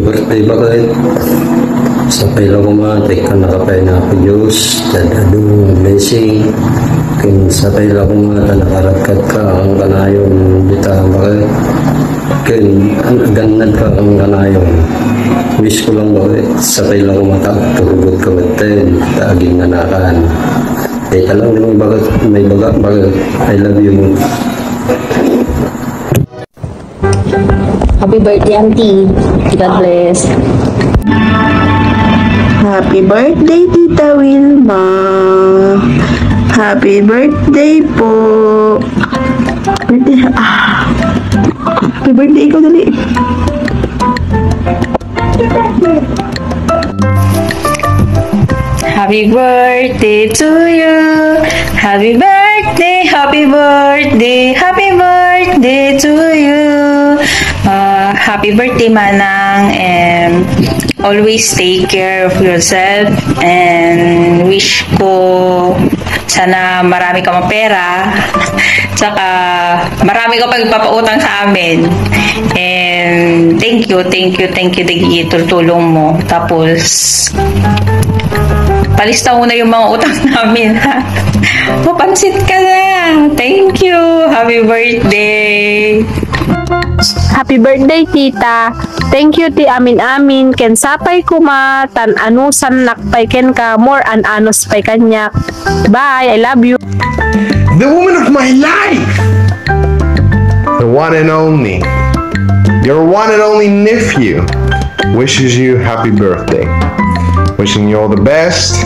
birthday ba kayo? Sa pila ko matay ka nakapay na ako Diyos, dadadong blessing. Kin sa pila ko mata nakaratkat ka ang kanayon dita ba kayo? Kin ang ganad ka ang kanayon. Wish ko lang ba kayo? Sa pila ko mata, turugot ka batin, taaging nanakan. Kaya talang may baga, I love you mo. Happy birthday, Auntie. God bless. Happy birthday, Tita Wilma. Happy birthday po. Happy birthday ko dali. Happy birthday to you. Happy birthday, happy birthday, happy birthday to you. Happy birthday, Manang, and always take care of yourself, and wish ko sana marami ka mapera, tsaka marami ka pagpapautang sa amin. And thank you Digi, tulong mo. Tapos palista mo na yung mga utang namin, ha? Mapansit ka na. Thank you. Happy birthday. Happy birthday, tita. Thank you, ti amin-amin. Ken sapay kuma, tan anusan nakpay ken ka, more an anos pay kanyak. Bye, I love you. The woman of my life! The one and only. Your one and only nephew wishes you happy birthday. Wishing you all the best.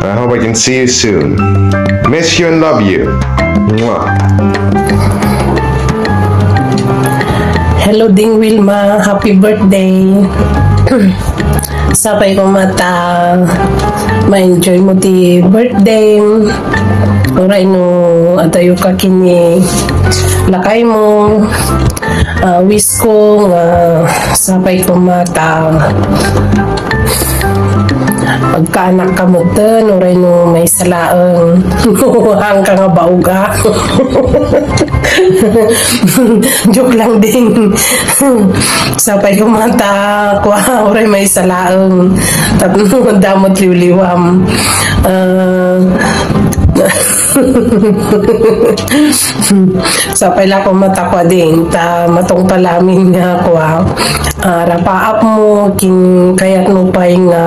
I hope I can see you soon. Miss you and love you. Mwah. Hello ding Wilma, happy birthday. Sapay ko mata ma-enjoy mo ti birthday. Oray no atayo ka kini lakay mo. Wish ko nga sapay ko mata pagkaanak ka mo ten, oray no may salaang hang ka nga bauga. Joke lang din. Sapay ko mata kwa, oray may salaang tatlo damot liwliwam. Sapay lang ko mata kwa din ta matong palamin nga kwa. Rapaap mo kin kayat mo pa nga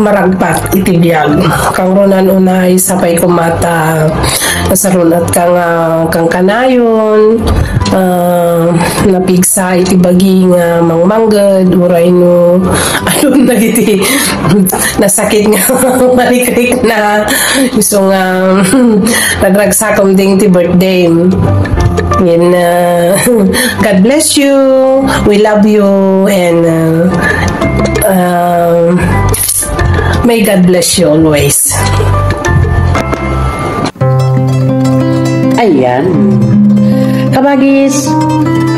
maragpat itibiyag kang runan unay sapay ko mata nasarunat kang kanayon napigsa itibagi nga mangmanggad uray no ano na iti nasakit nga malikrik na gusto nga nagragsakom ding ti birthday. And God bless you, we love you, and may God bless you always. Ayan, kabagis,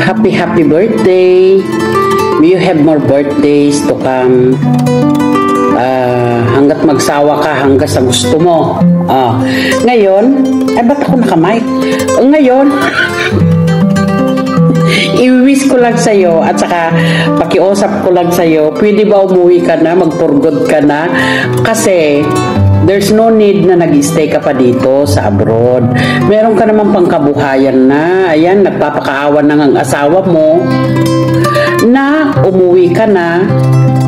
happy birthday. May you have more birthdays to come. Hanggat magsawa ka, hanggat sa gusto mo. Ngayon, ay ba't ako nakamay? Ngayon, i-wish ko lang sa'yo at saka pakiusap ko lang sa'yo, pwede ba umuwi ka na, magpurgod ka na? Kasi there's no need na nag-stay ka pa dito sa abroad. Meron ka naman pangkabuhayan na. Ayan, nagpapakaawan na ang asawa mo na umuwi ka na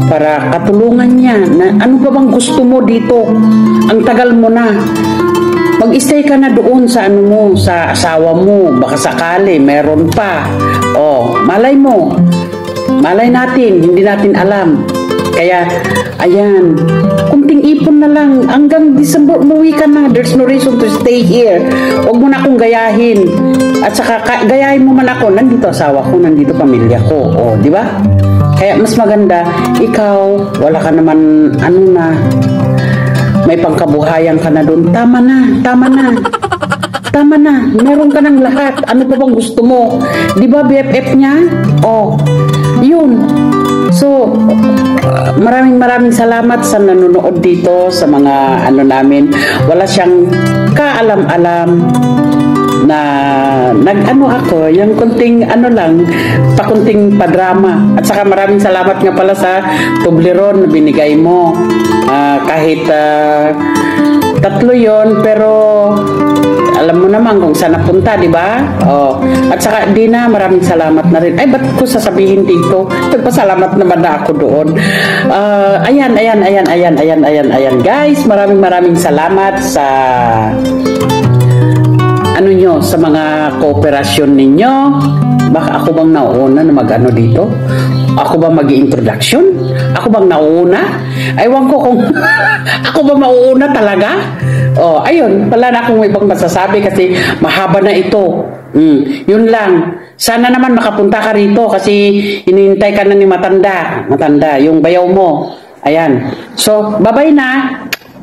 para katulungan niya na ano ba bang gusto mo dito? Ang tagal mo na. Mag-stay ka na doon sa ano mo, sa asawa mo. Baka sakali, meron pa. Malay mo. Malay natin, hindi natin alam. Kaya, ayan, kunting ipon na lang. Hanggang December, umuwi ka na. There's no reason to stay here. Huwag mo na akong gayahin. At saka, gayahin mo man ako. Nandito asawa ko, nandito pamilya ko. Di ba? Kaya mas maganda, ikaw, wala ka naman, may pangkabuhayan ka na doon. Tama na. Meron ka ng lahat. Ano pa bang gusto mo? Di ba BFF niya? Yun. So, maraming salamat sa nanonood dito sa mga namin. Wala siyang kaalam-alam. na nag-ano ako, yung kunting ano lang, pakunting padrama. At saka maraming salamat nga pala sa Toblerone na binigay mo. Kahit 3 yon, pero alam mo naman kung saan napunta, di ba? Oh. At saka Dina, maraming salamat na rin. Ay, ba't ko sasabihin dito? Nagpasalamat naman na ako doon. Ayan, guys, maraming salamat sa ano nyo, sa mga kooperasyon ninyo. Baka ako bang nauuna na mag-ano dito? Ako ba mag-introduction? Ako bang nauuna? Aywan ko kung ako ba mauuna talaga? Oh, ayun, wala na akong ibang masasabi kasi mahaba na ito. Yun lang. Sana naman makapunta ka rito kasi hinihintay ka na ni Matanda, yung bayaw mo. Ayan. So, bye-bye na.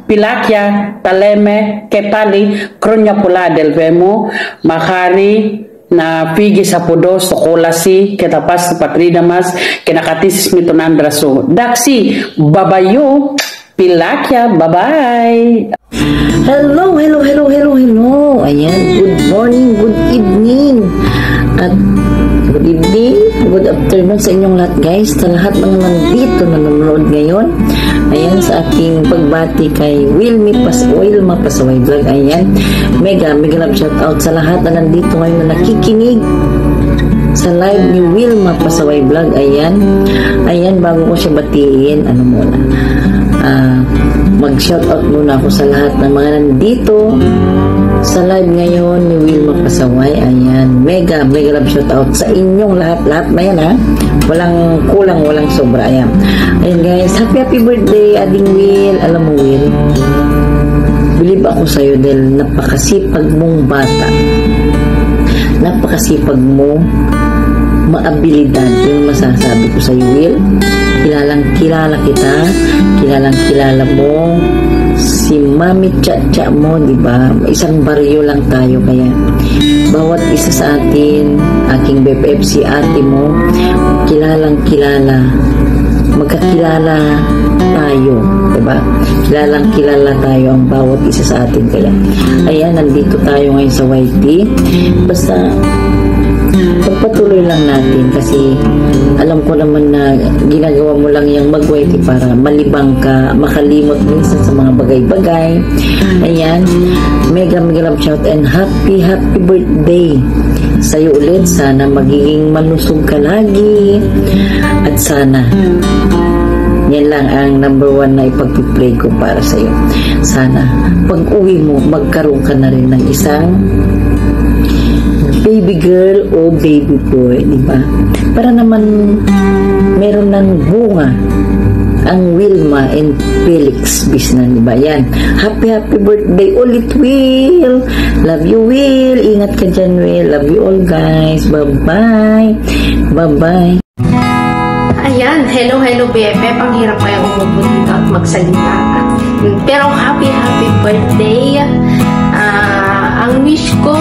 Pilakya, Taleme, Kepali, Kronya Pula del Vemo, Makari, na pigi sa pudos, Tokolasi, Ketapas, Patridamas, Kinakatis, Mitonandraso. Daksi, babayo, Pilakya, bye-bye. Hello. Ayan, good morning, good evening. At good evening, good afternoon sa inyong lahat, guys. Sa lahat ng nandito na nanonood ngayon. Ayan, sa aking pagbati kay Wilma Pasaway Vlog. Ayan, mega love shout out sa lahat na nandito ngayon na nakikinig sa live ni Wilma Pasaway Vlog. Ayan, bago ko siya batiin, ano muna, mag-shoutout muna ako sa lahat ng mga nandito sa live ngayon ni Wilma Pasaway. Ayan, mega love shoutout sa inyong lahat na yan, ha. Walang kulang, walang sobra. Ayan guys, happy birthday Ading Will. Alam mo, Will, believe ako sa'yo dahil napakasipag mong bata, napakasipag mo, maabilidad. Yung masasabi ko sa'yo, Will. Kilalang-kilala kita, kilalang-kilala mo si Mami Chacha mo, di ba? Isang baryo lang tayo, kaya bawat isa sa atin, aking BFF, si ate mo, kilalang-kilala, magkakilala tayo, di ba? Kilalang-kilala tayo ang bawat isa sa atin, kaya ayan, nandito tayo ngayon sa YT. Basta pagpatuloy lang natin kasi alam ko naman na ginagawa mo lang yung mag-YT para malibang ka, makalimot minsan sa mga bagay-bagay. Ayan, mega love shout and happy birthday sa'yo ulit. Sana magiging malusog ka lagi at sana yan lang ang number 1 na ipag-play ko para sa'yo. Sana pag uwi mo magkaroon ka na rin ng isang baby girl o baby boy, di ba? Para naman meron ng bunga ang Wilma and Felix Bisnan, di ba? Yan. Happy birthday ulit, Will. Love you, Will. Ingat ka dyan, Will. Love you all, guys. Bye-bye. Bye-bye. Ayan, hello BFF. Ang hirap kaya umupo dito at magsalita. Pero happy birthday. Ang wish ko,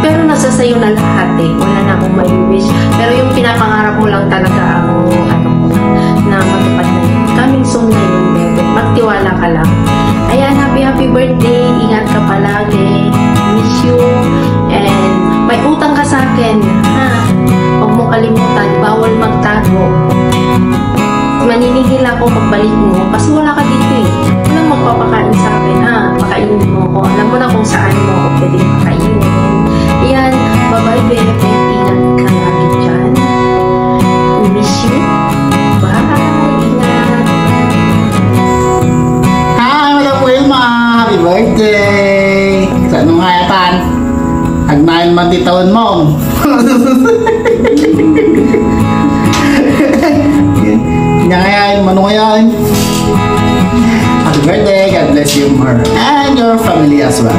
pero nasa sayo na lahat eh. Wala na akong may wish. Pero yung pinapangarap mo lang talaga ang na matupad na yun. Coming soon na yun, BFF. Magtiwala ka lang. Ayan, happy birthday. Ingat ka palagi. Miss you. And may utang ka sa akin. Ha? Huwag mo kalimutan. Bawal magtago. Maninigil ako pagbalik mo kasi wala ka dito eh. Walang magpapakain sa akin, ha? Pakainin mo ako. Alam mo na kung saan mo ako pwede pakainin. Ayan, bye-bye, BFF. Ingat ka lagi dyan. Miss you. Bye. Ingat. Hi, Madam Wilma. Happy birthday. Sa anong hayatan? Agnain man di taon mo. Ngayon, manong ngayon. Happy birthday, God bless you more. And your family as well.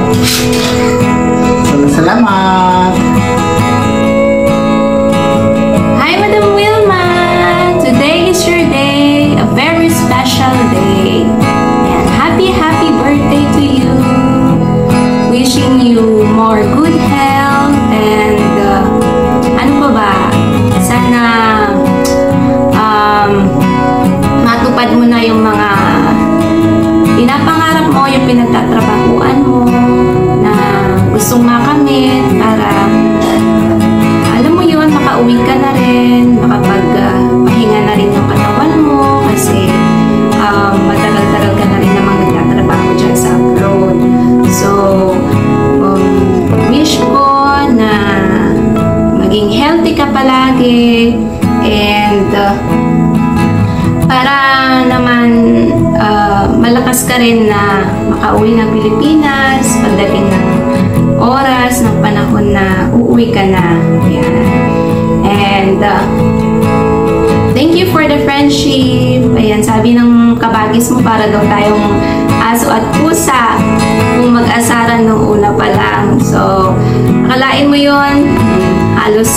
Salamat. Hi, Madam Wilma. Today is your day, a very special day. And happy birthday to you. Wishing you more good health and ano pa ba? Sana matupad mo na yung mga pinapangarap mo, yung pinagtatrabahuan mo na gustong makamit para ka rin na makauwi ng Pilipinas pagdating ng oras, ng panahon na uuwi ka na. Yan. And thank you for the friendship. Ayan, sabi ng kabagis mo para daw tayong aso at pusa kung mag-asaran nung una pa lang. So, akalain mo yun, halos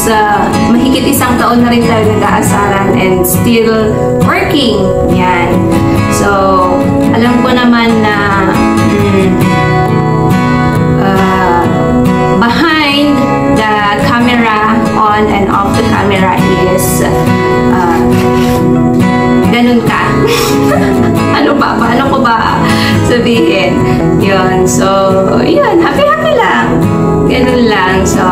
mahigit 1 taon na rin tayo nag-aasaran and still working. Yan. So, alam ko naman na behind the camera, on and off the camera is ganun ka. Paano ko ba sabihin? Yun. So, yun. Happy lang. Ganun lang. So,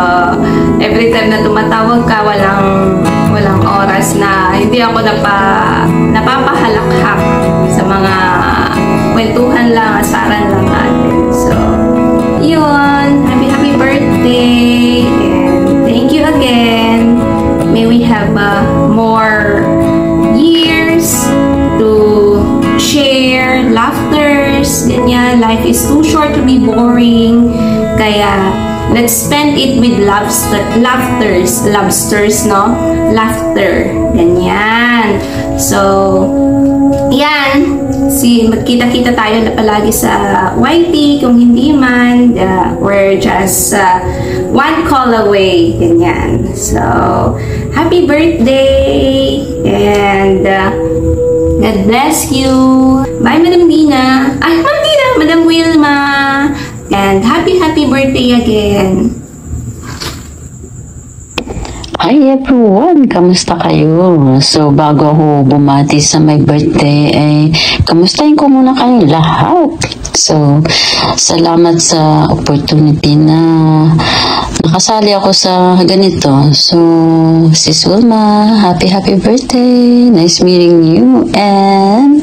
every time na tumatawag ka, walang oras na hindi ako napapahalakhak sa mga kwentuhan lang, asaran lang natin. So, yun. Happy birthday. And thank you again. May we have more years to share, laughters, ganyan. Life is too short to be boring. Kaya, let's spend it with laughters, no? Laughter. Ganyan. So, yan. Magkita-kita tayo na palagi sa YT. Kung hindi man, we're just one call away. Ganyan. So, happy birthday! And God bless you. Bye, Madam Dina. Madam Wilma. And happy birthday again. Hi everyone! Kamusta kayo? So, bago ako bumati sa my birthday, kamustahin ko muna kayo lahat. So, salamat sa opportunity na nakasali ako sa ganito. So, Sis Wilma, happy birthday! Nice meeting you. And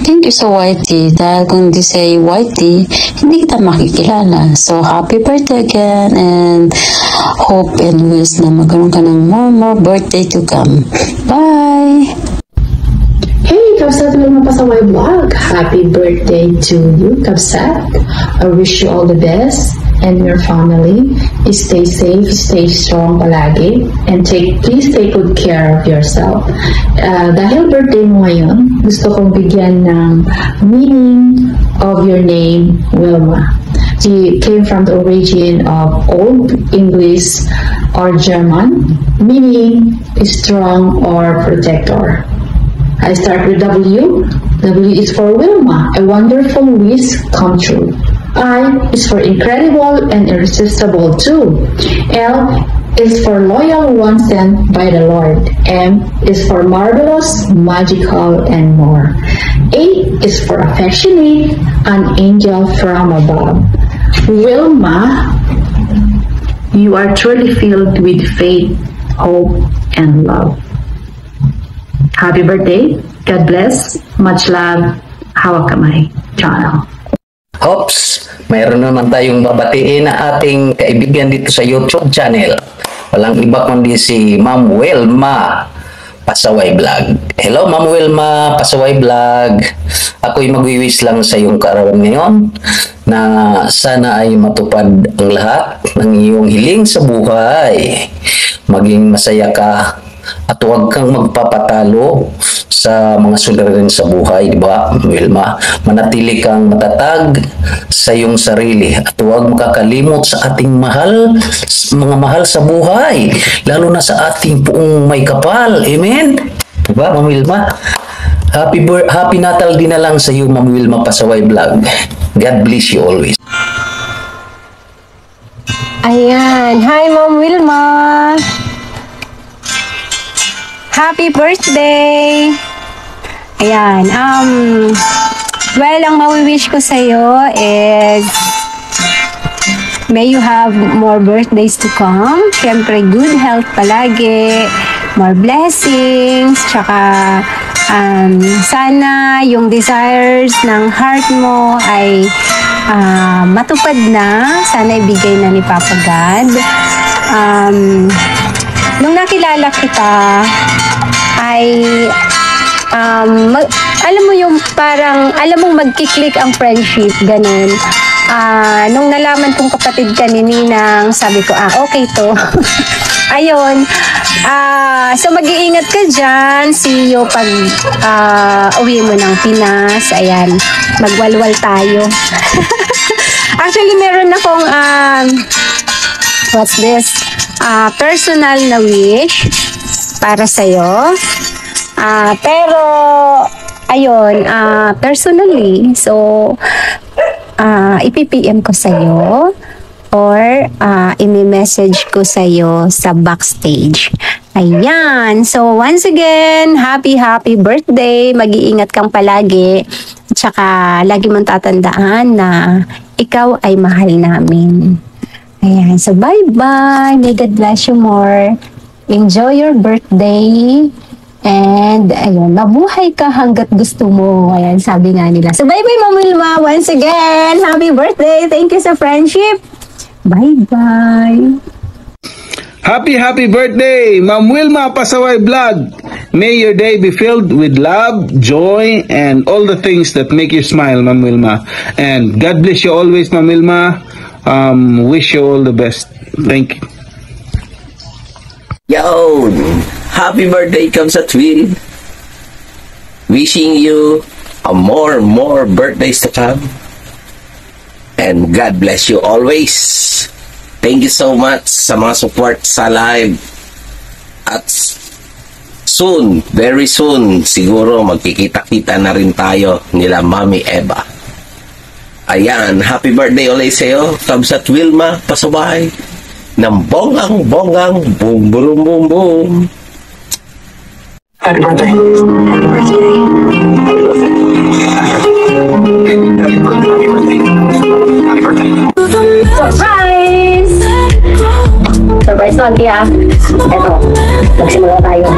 thank you sa YT. Dahil kung di say YT, hindi kita makikilala. So, happy birthday again. And hope and wish na magkaroon ka ng more birthday to come. Bye! Hey, Kabsat Wilma Pasaway Vlog! Happy birthday to you, Kabsat! I wish you all the best and your family. Stay safe, stay strong palagi, and please take good care of yourself. Dahil birthday mo ngayon, gusto kong bigyan ng meaning of your name, Wilma. It came from the origin of Old English or German, meaning strong or protector. I start with W. W is for Wilma, a wonderful wish come true. I is for incredible and irresistible too. L is for loyal one sent by the Lord. M is for marvelous, magical, and more. A is for affectionate, an angel from above. Wilma, you are truly filled with faith, hope, and love. Happy birthday. God bless. Much love. Hawak kamay. Channel. Hops, mayroon naman tayong babatiin na ating kaibigan dito sa YouTube channel. Walang iba kundi si Ma'am Wilma Pasaway Vlog. Hello Ma'am Wilma Pasaway Vlog. Ako'y magwiwis lang sa iyong kaarawan ngayon na sana ay matupad ang lahat ng iyong hiling sa buhay. Maging masaya ka at huwag kang magpapatalo sa mga suliranin sa buhay, di ba, Wilma? Manatili kang matatag sa iyong sarili at huwag makakalimot sa ating mga mahal sa buhay, lalo na sa ating puong may kapal. Amen? Di ba, Ma'am Wilma? Happy Natal din na lang sa iyo, Ma'am Wilma Pasaway Vlog. God bless you always. Ayan. Hi, Ma'am Wilma. Happy birthday! Ayan. Well, ang mawi-wish ko sa'yo is may you have more birthdays to come. Siyempre, good health palagi, more blessings, tsaka sana yung desires ng heart mo ay matupad na. Sana ibigay na ni Papa God. Nung nakilala kita, ay alam mo yung parang, alam mong magkiklik ang friendship, ganun. Nung nalaman kong kapatid ka ni Ninang, sabi ko, okay to. Ayun. So mag-iingat ka dyan. See you pag uwi mo ng Pinas. Ayan. Magwalwal tayo. Actually, meron akong what's this? Personal na wish para sa'yo. Pero ayun, personally, so ipi-PM ko sa'yo or imi-message ko sa'yo sa backstage. Ayan. So, once again, happy birthday. Mag-iingat kang palagi. At saka, lagi mong tatandaan na ikaw ay mahal namin. Ayan. So, bye-bye. May God bless you more. Enjoy your birthday. And, ayun, mabuhay ka hanggat gusto mo. Ayan, sabi nga nila. So, bye-bye, Ma'am Wilma. Once again, happy birthday. Thank you sa friendship. Bye-bye. Happy birthday, Ma'am Wilma Pasaway Vlog. May your day be filled with love, joy, and all the things that make you smile, Ma'am Wilma. And God bless you always, Ma'am Wilma. Wish you all the best. Thank you. Yo! Happy birthday, Kamsat Will. Wishing you a more birthdays to come. And God bless you always. Thank you so much sa mga support sa live. At soon, very soon, siguro magkikita-kita na rin tayo nila Mami Eva. Ayan, happy birthday ulit sa'yo, Kamsat Wilma Pasaway. Ng bongang boom boom boom boom. Happy birthday. Happy birthday. Happy birthday. Happy birthday. Surprise! Surprise to, Auntie, Eto, nagsimula tayo.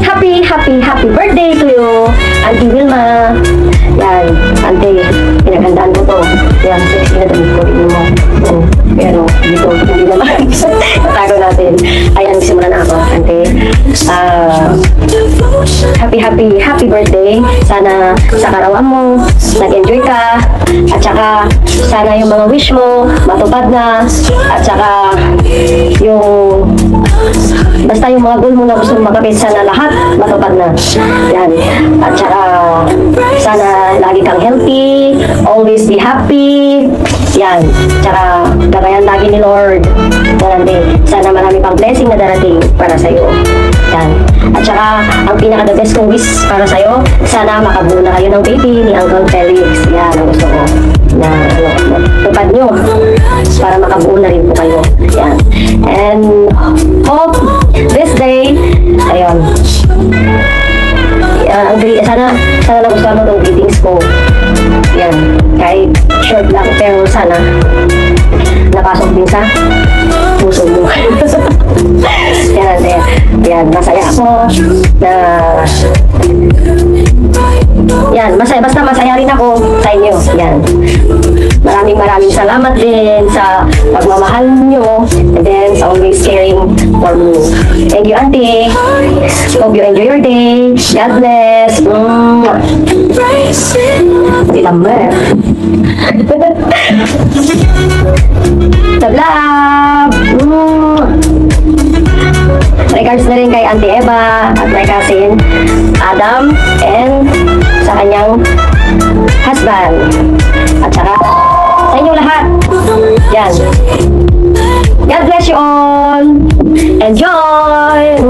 Happy birthday to you, Auntie Wilma. Yan, Auntie, pinagandaan ko to. Yan, sexy na damit ko rin mo. Pero, dito, hindi naman. Tago natin. Ayan, nagsimula na ako, Auntie. Happy birthday. Sana sa karawan mo, nag-enjoy ka. At saka, sana yung mga wish mo, matupad na. At saka, yung basta yung mga goal mo na gusto mong makapit, sana lahat matupad na. Yan. At saka, sana lagi kang healthy, always be happy. Yan. Tsaka, gabayan lagi ni Lord. Sana marami pang blessing na darating para sa'yo. Yan. At saka, ang pinaka-the best kong wish para sa'yo, sana makabuo na kayo ng baby ni Uncle Felix. Yan, ang gusto ko. Na, tupad nyo. Para makabuo na rin po kayo. Yan. And, hope this day, ayun. Sana nagustuhan mo itong greetings ko. Yan. Kahit short lang, pero sana napasok din sa puso mo. Yan, masaya ako na yan, basta masaya rin ako sa inyo. Yan. Maraming salamat din sa pagmamahal nyo and then sa always caring for me. Thank you, Auntie. Hope you enjoy your day. God bless. Hindi naman. Love. Regards na rin kay Auntie Eva at my cousin Adam and sa kanyang husband. At saka sa inyong lahat. Yan. God bless you all. Enjoy!